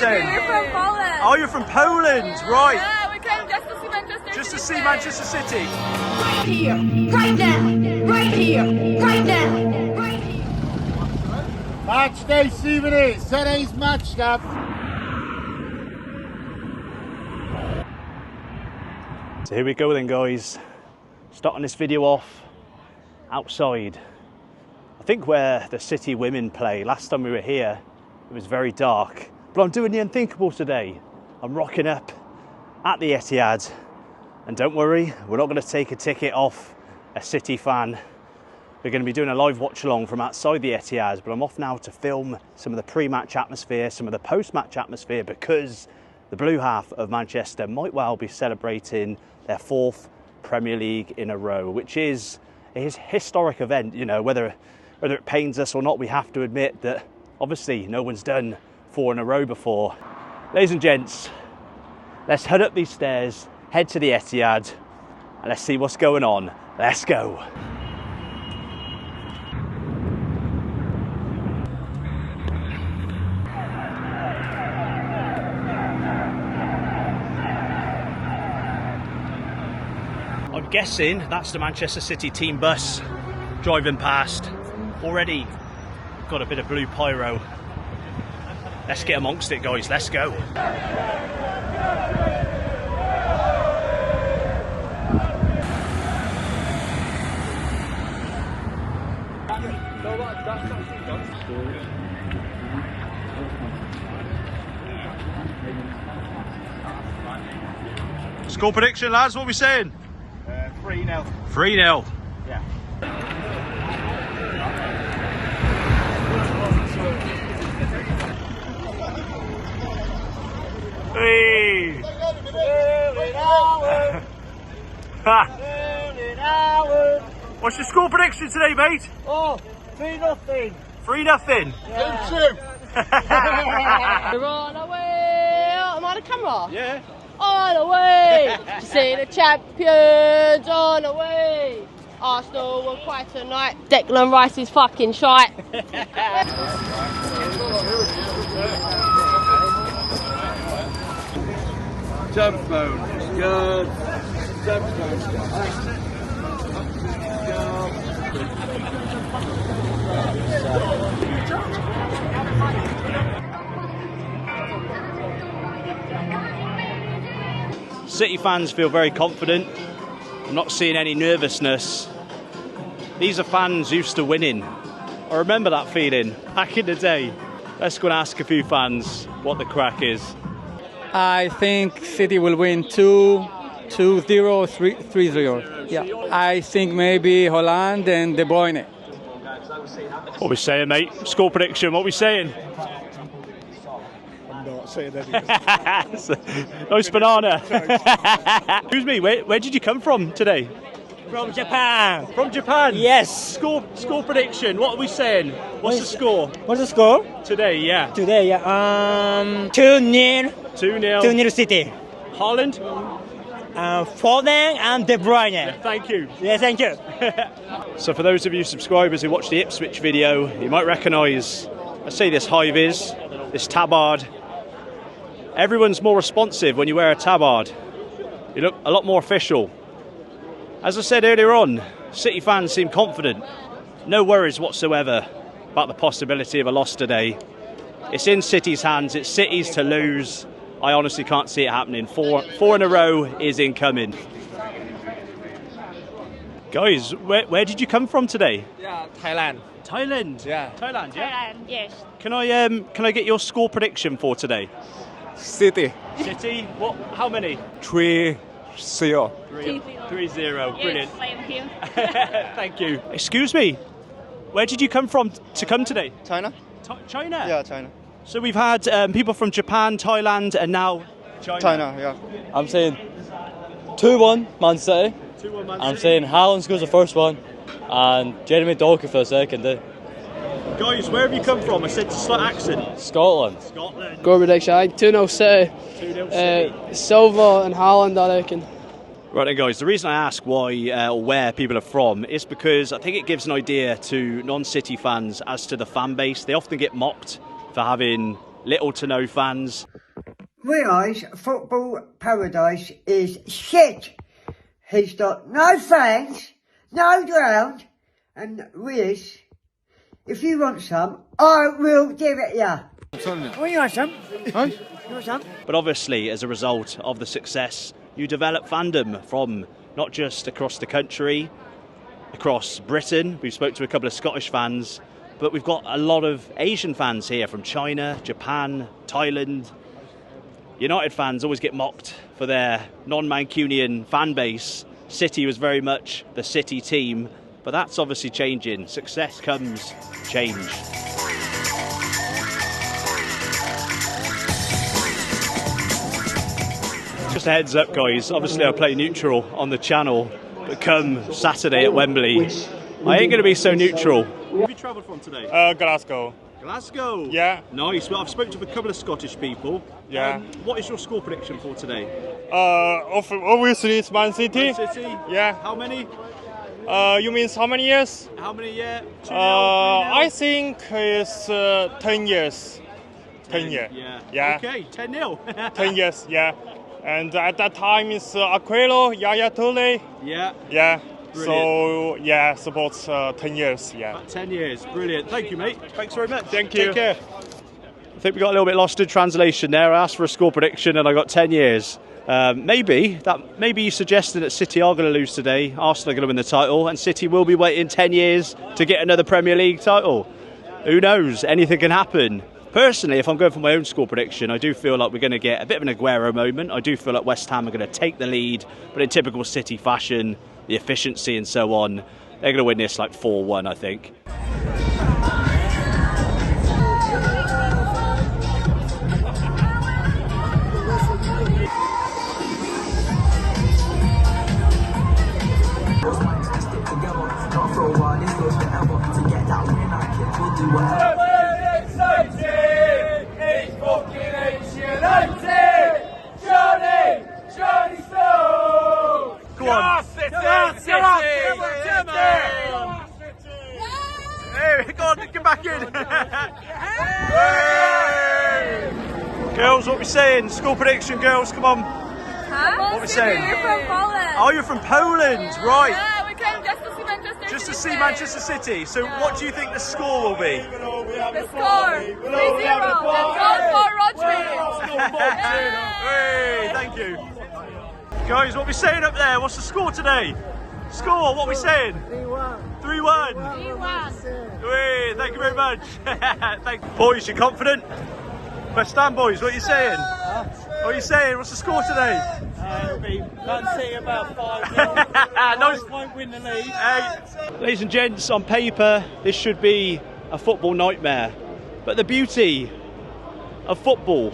saying? We're from Poland. Oh, you're from Poland, right? Yeah, we came just to see Manchester City. Just to see Manchester City. Right here, right now, right here, right now, right here. Match day 7 is today's match, Gav. So here we go then, guys. Starting this video off outside. I think where the City women play. Last time we were here, it was very dark. But I'm doing the unthinkable today. I'm rocking up at the Etihad. And don't worry, we're not going to take a ticket off a City fan. We're going to be doing a live watch along from outside the Etihad. But I'm off now to film some of the pre-match atmosphere, some of the post-match atmosphere, because the blue half of Manchester might well be celebrating their 4th Premier League in a row, which is a historic event. You know, whether it pains us or not, we have to admit that obviously no one's done 4 in a row before. Ladies and gents, let's head up these stairs, head to the Etihad, and let's see what's going on. Let's go. I'm guessing that's the Manchester City team bus driving past. Already got a bit of blue pyro. Let's get amongst it, guys. Let's go. Score prediction, lads. What are we saying? 3-0. 3-0. Yeah. Hey! What's your score prediction today, mate? Oh, 3-0. 3-0. Yeah. 2-2. We're on our way. Am I on the camera? Yeah. On the way to see the champions. On the way. Arsenal will fight tonight. Declan Rice is fucking shite. Jump phone. Good. Jump phone. City fans feel very confident. I'm not seeing any nervousness. These are fans used to winning. I remember that feeling back in the day. Let's go and ask a few fans what the crack is. I think City will win 2-0, 3-0. Yeah. I think maybe Holland and De Bruyne. What are we saying, mate? Score prediction, what are we saying? I'm not saying anything. Nice banana. Excuse me, where did you come from today? From Japan. From Japan? Yes. Score prediction, what are we saying? What's the score? What's the score? Today, yeah. Today, 2-0. 2-0. 2-0 City. Holland? Foden and De Bruyne. Thank you. Yeah, thank you. So for those of you subscribers who watched the Ipswich video, you might recognise, let's say, this high-vis, this tabard. Everyone's more responsive when you wear a tabard. You look a lot more official. As I said earlier on, City fans seem confident. No worries whatsoever about the possibility of a loss today. It's in City's hands. It's City's to lose. I honestly can't see it happening. Four in a row is incoming. Guys, where did you come from today? Yeah, Thailand. Thailand. Yeah. Thailand. Yeah. Thailand, yes. Can I get your score prediction for today? City. City. What? How many? 3-0. 3-0. Brilliant. Thank you. Thank you. Excuse me. Where did you come from to come today? China? China. Yeah, China. So we've had people from Japan, Thailand, and now China. China, yeah. I'm saying 2-1 Man City. 2-1 Man I'm City. saying Haaland scores the first one and Jeremy Doku for the second. Guys, where have you come from? I said to slight accent. Scotland. Scotland. Go prediction, 2-0 City. 2-0 City. Silva and Haaland, I reckon. Right then, guys, the reason I ask why or where people are from is because I think it gives an idea to non-City fans as to the fan base. They often get mocked for having little to no fans. Realise football paradise is shit. He's got no fans, no ground, and Riz, if you want some, I will give it ya. Oh, you want some? Huh? You want some? But obviously, as a result of the success, you develop fandom from not just across the country, across Britain. We've spoke to a couple of Scottish fans, but we've got a lot of Asian fans here from China, Japan, Thailand. United fans always get mocked for their non-Mancunian fan base. City was very much the City team, but that's obviously changing. Success comes change. Just a heads up, guys, obviously I play neutral on the channel, but come Saturday at Wembley, I ain't going to be so neutral. Where have you travelled from today? Glasgow. Glasgow? Yeah. Nice. Well, I've spoken to a couple of Scottish people. Yeah. What is your score prediction for today? Obviously it's Man City. Man City? Yeah. How many? You mean how many years? How many years? I think it's 10 years. 10 years. Yeah. Yeah. Okay, 10-0. 10 years, yeah. And at that time it's Aquilo, Yaya Toure. Yeah. Yeah. Brilliant. So, yeah, support 10 years, yeah. About 10 years. Brilliant. Thank you, mate. Thanks very much. Thank you. Take care. I think we got a little bit lost in translation there. I asked for a score prediction and I got 10 years. Maybe you suggested that City are going to lose today, Arsenal are going to win the title, and City will be waiting 10 years to get another Premier League title. Who knows? Anything can happen. Personally, if I'm going for my own score prediction, I do feel like we're going to get a bit of an Aguero moment. I do feel like West Ham are going to take the lead, but in typical City fashion, the efficiency and so on, they're going to win this like 4-1, I think. Go on. Hey, go on, get back in. Girls, what are we saying? Score prediction, girls, come on. Huh? What are we saying? You're from Poland. Oh, you're from Poland, right. Yeah, we came just to see Manchester City. Just to see Manchester City. So what do you think the score will be? The score, 3-0. Let's go for Rodri. Hey, thank you. Guys, what are we saying up there? What's the score today? Score, what are we saying? 3-1. 3-1. 3-1. Hey, thank you very much. Thank you. Boys, you confident? West Ham boys, what are you saying? What are you saying? What's the score today? It'll be Man City about 5-0. Nice. Won't win the league. Ladies and gents, on paper, this should be a football nightmare. But the beauty of football,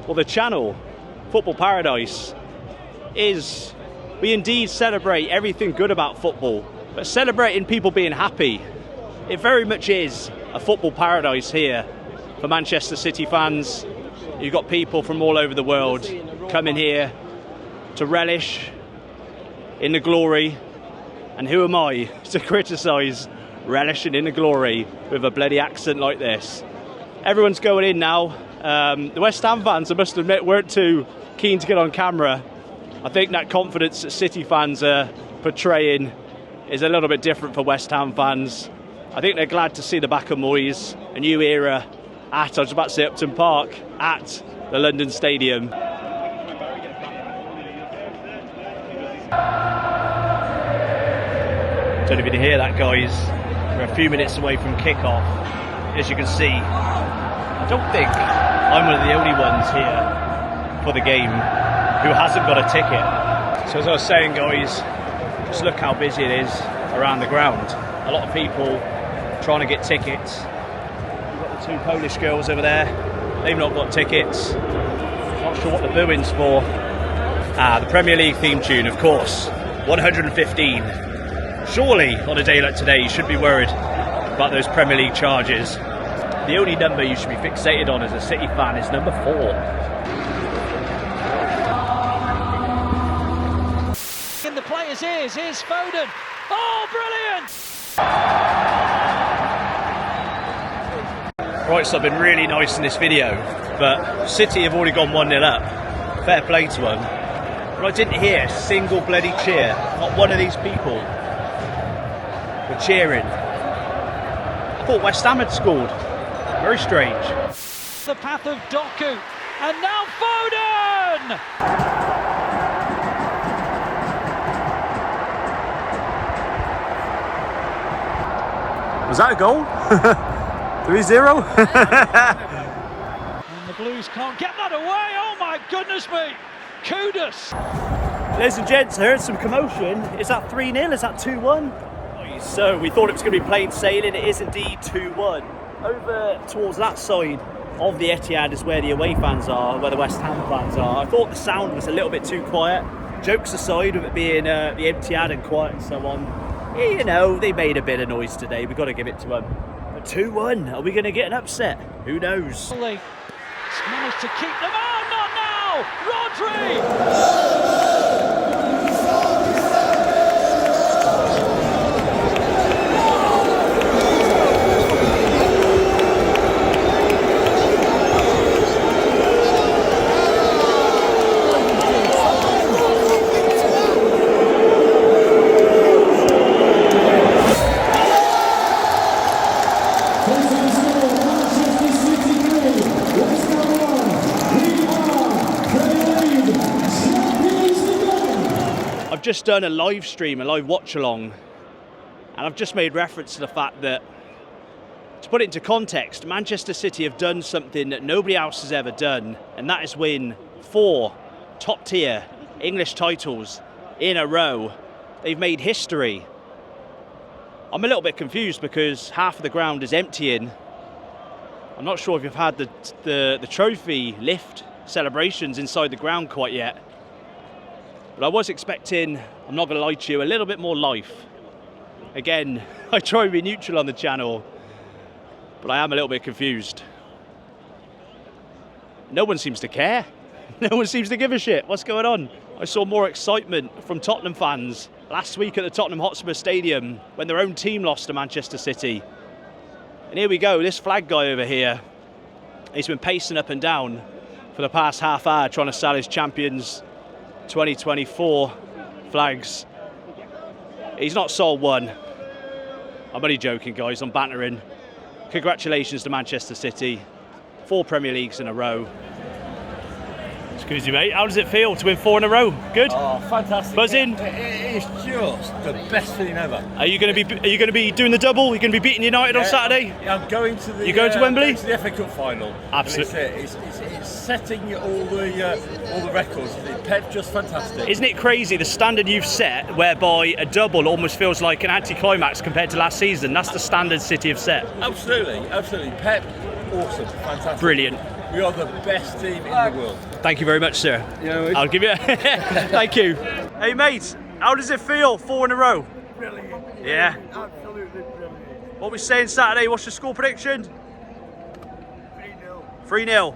or the channel, Football Paradise, is we indeed celebrate everything good about football, but celebrating people being happy. It very much is a football paradise here for Manchester City fans. You've got people from all over the world coming here to relish in the glory. And who am I to criticise relishing in the glory with a bloody accent like this? Everyone's going in now. The West Ham fans, I must admit, weren't too keen to get on camera. I think that confidence that City fans are portraying is a little bit different for West Ham fans. I think they're glad to see the back of Moyes, a new era at, I was about to say Upton Park, at the London Stadium. Don't know if you can hear that, guys. We're a few minutes away from kick-off. As you can see, I don't think I'm one of the only ones here for the game who hasn't got a ticket. So as I was saying, guys, just look how busy it is around the ground. A lot of people trying to get tickets. We've got the two Polish girls over there. They've not got tickets. Not sure what the booing's for. The Premier League theme tune, of course. 115. Surely, on a day like today, you should be worried about those Premier League charges. The only number you should be fixated on as a City fan is number 4. In the player's ears, here's Foden. Oh, brilliant! Right, so I've been really nice in this video, but City have already gone 1-0 up. Fair play to them. But I didn't hear a single bloody cheer. Not one of these people were cheering. I thought West Ham had scored. Very strange. The path of Doku, and now Foden! Was that a goal? 3-0? And the Blues can't get that away. Oh my goodness me! Kudos! Ladies and gents, I heard some commotion. Is that 3-0? Is that 2-1? So we thought it was going to be plain sailing. It is indeed 2-1. Over towards that side of the Etihad is where the away fans are, where the West Ham fans are. I thought the sound was a little bit too quiet. Jokes aside of it being the Etihad and quiet and so on, you know, they made a bit of noise today. We've got to give it to them. But 2-1, are we going to get an upset? Who knows? They managed to keep them out, not now! Rodri! Just done a live stream, a live watch along, and I've just made reference to the fact that, to put it into context, Manchester City have done something that nobody else has ever done, and that is win 4 top tier English titles in a row. They've made history. I'm a little bit confused because half of the ground is emptying. I'm not sure if you've had the trophy lift celebrations inside the ground quite yet. But I was expecting, I'm not going to lie to you, a little bit more life. Again, I try and be neutral on the channel, but I am a little bit confused. No one seems to care. No one seems to give a shit. What's going on? I saw more excitement from Tottenham fans last week at the Tottenham Hotspur Stadium when their own team lost to Manchester City. And here we go, this flag guy over here, he's been pacing up and down for the past half hour trying to sell his Champions 2024 flags. He's not sold one. I'm only joking, guys, I'm bantering. Congratulations to Manchester City. 4 Premier Leagues in a row. Excuse me, mate. How does it feel to win 4 in a row? Good? Oh, fantastic. Buzzing? It is just the best feeling ever. Are you going to be doing the double? Are you going to be beating United on Saturday? Yeah, I'm going to the. You're going to Wembley? Going to the FA Cup final. Absolutely. It's setting all the records. Pep, just fantastic. Isn't it crazy the standard you've set, whereby a double almost feels like an anti-climax compared to last season? That's the standard City have set. Absolutely. Pep, awesome, fantastic. Brilliant. We are the best team in the world. Thank you very much, sir. I'll give you thank you. Hey, mate, how does it feel? 4 in a row? Brilliant. Yeah. Absolutely brilliant. What we saying Saturday? What's your score prediction? 3-0. 3-0.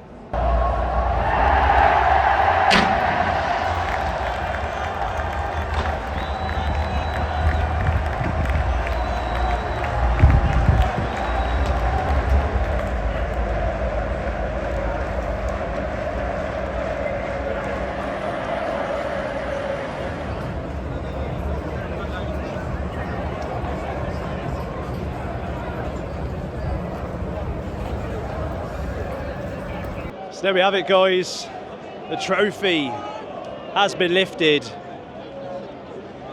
So there we have it, guys. The trophy has been lifted.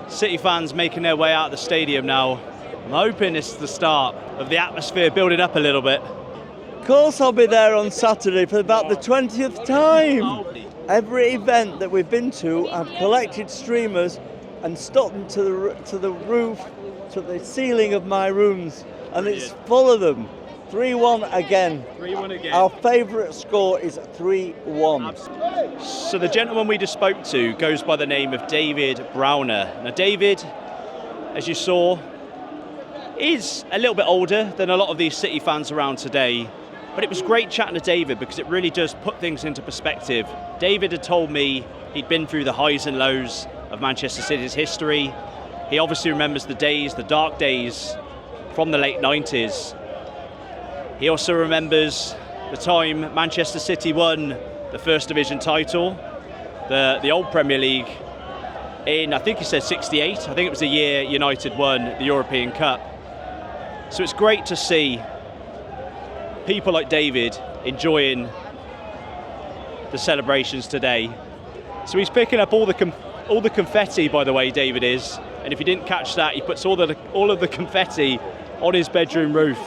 City fans making their way out of the stadium now. I'm hoping it's the start of the atmosphere building up a little bit. Of course I'll be there on Saturday for about the 20th time. Every event that we've been to, I've collected streamers and stuck them to the roof, to the ceiling of my rooms, and it's full of them. 3-1 again. 3-1 again. Our favourite score is 3-1. So the gentleman we just spoke to goes by the name of David Browner. Now David, as you saw, is a little bit older than a lot of these City fans around today. But it was great chatting to David because it really does put things into perspective. David had told me he'd been through the highs and lows of Manchester City's history. He obviously remembers the days, the dark days from the late 90s. He also remembers the time Manchester City won the First Division title, the old Premier League, in, I think he said 68. I think it was the year United won the European Cup. So it's great to see people like David enjoying the celebrations today. So he's picking up all the confetti, by the way, David is. And if you didn't catch that, he puts all of the confetti on his bedroom roof.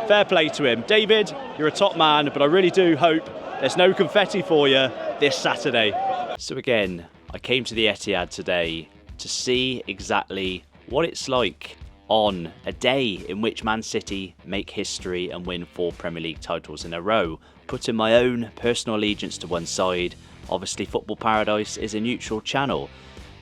Fair play to him. David, you're a top man, but I really do hope there's no confetti for you this Saturday. So again, I came to the Etihad today to see exactly what it's like on a day in which Man City make history and win 4 Premier League titles in a row. Putting my own personal allegiance to one side, obviously Football Paradise is a neutral channel.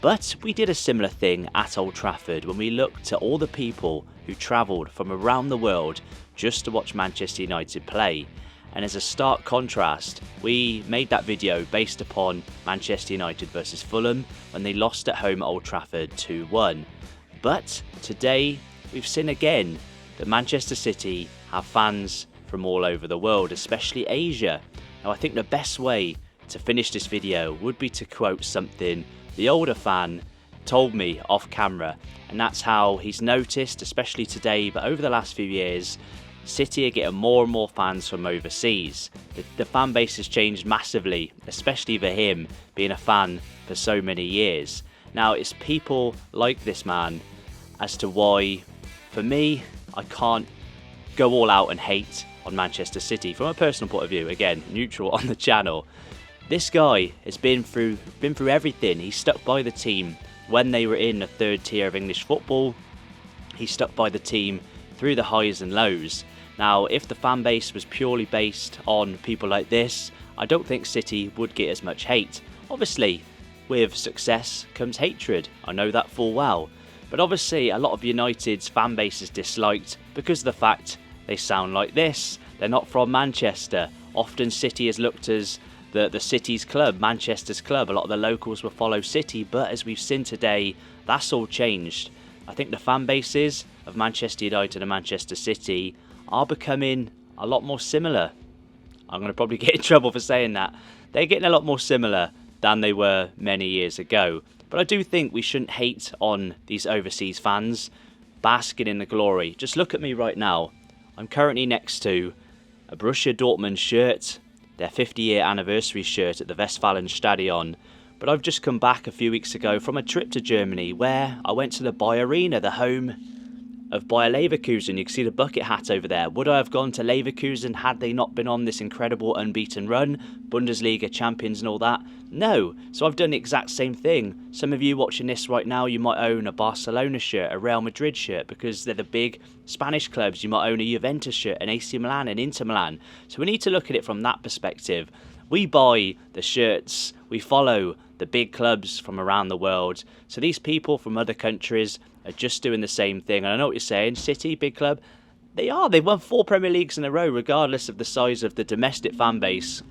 But we did a similar thing at Old Trafford when we looked at all the people who travelled from around the world just to watch Manchester United play. And as a stark contrast, we made that video based upon Manchester United versus Fulham when they lost at home at Old Trafford 2-1. But today we've seen again that Manchester City have fans from all over the world, especially Asia. Now I think the best way to finish this video would be to quote something the older fan told me off camera, and that's how he's noticed, especially today, but over the last few years, City are getting more and more fans from overseas. The fan base has changed massively, especially for him being a fan for so many years. Now it's people like this man as to why, for me, I can't go all out and hate on Manchester City from a personal point of view. Again, neutral on the channel. This guy has been through everything. He stuck by the team when they were in the 3rd tier of English football. He stuck by the team through the highs and lows. Now, if the fan base was purely based on people like this, I don't think City would get as much hate. Obviously, with success comes hatred. I know that full well. But obviously, a lot of United's fan base is disliked because of the fact they sound like this. They're not from Manchester. Often City is looked as the city's club, Manchester's club. A lot of the locals will follow City, but as we've seen today, that's all changed. I think the fan bases of Manchester United and Manchester City are becoming a lot more similar. I'm going to probably get in trouble for saying that. They're getting a lot more similar than they were many years ago. But I do think we shouldn't hate on these overseas fans basking in the glory. Just look at me right now. I'm currently next to a Borussia Dortmund shirt, their 50-year anniversary shirt at the Westfalenstadion. But I've just come back a few weeks ago from a trip to Germany where I went to the Bayer Arena, the home of Bayer Leverkusen. You can see the bucket hat over there. Would I have gone to Leverkusen had they not been on this incredible unbeaten run, Bundesliga champions and all that? No. So I've done the exact same thing. Some of you watching this right now, you might own a Barcelona shirt, a Real Madrid shirt, because they're the big Spanish clubs. You might own a Juventus shirt, an AC Milan, an Inter Milan. So we need to look at it from that perspective. We buy the shirts, we follow the big clubs from around the world. So these people from other countries are just doing the same thing. And I know what you're saying, City, big club. They've won 4 Premier Leagues in a row, regardless of the size of the domestic fan base.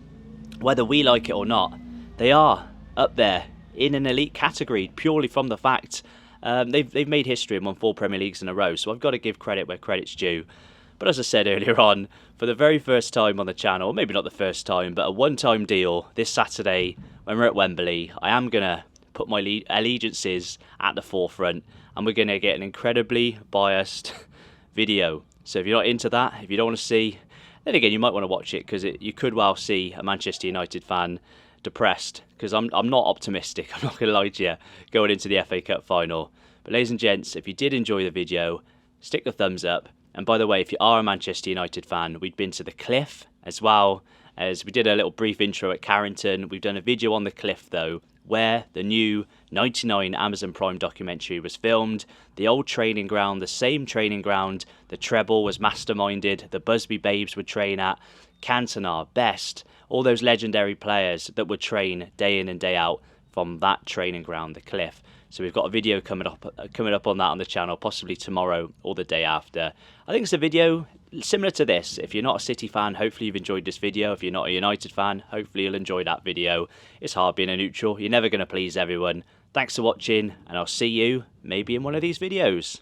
Whether we like it or not, they are up there in an elite category purely from the fact they've made history and won 4 Premier Leagues in a row. So I've got to give credit where credit's due. But as I said earlier on, for the very first time on the channel, maybe not the first time, but a one-time deal this Saturday when we're at Wembley, I am going to put my allegiances at the forefront and we're going to get an incredibly biased video. So if you're not into that, if you don't want to see, then again, you might want to watch it because you could well see a Manchester United fan depressed because I'm not optimistic, I'm not going to lie to you, going into the FA Cup final. But ladies and gents, if you did enjoy the video, stick the thumbs up. And by the way, if you are a Manchester United fan, we'd been to the Cliff as well, as we did a little brief intro at Carrington. We've done a video on the Cliff though, where the new 99 Amazon Prime documentary was filmed. The old training ground, the same training ground the Treble was masterminded, the Busby Babes would train at, Cantona, Best, all those legendary players that would train day in and day out from that training ground, the Cliff. So we've got a video coming up on that on the channel, possibly tomorrow or the day after. I think it's a video similar to this. If you're not a City fan, hopefully you've enjoyed this video. If you're not a United fan, hopefully you'll enjoy that video. It's hard being a neutral. You're never going to please everyone. Thanks for watching, and I'll see you maybe in one of these videos.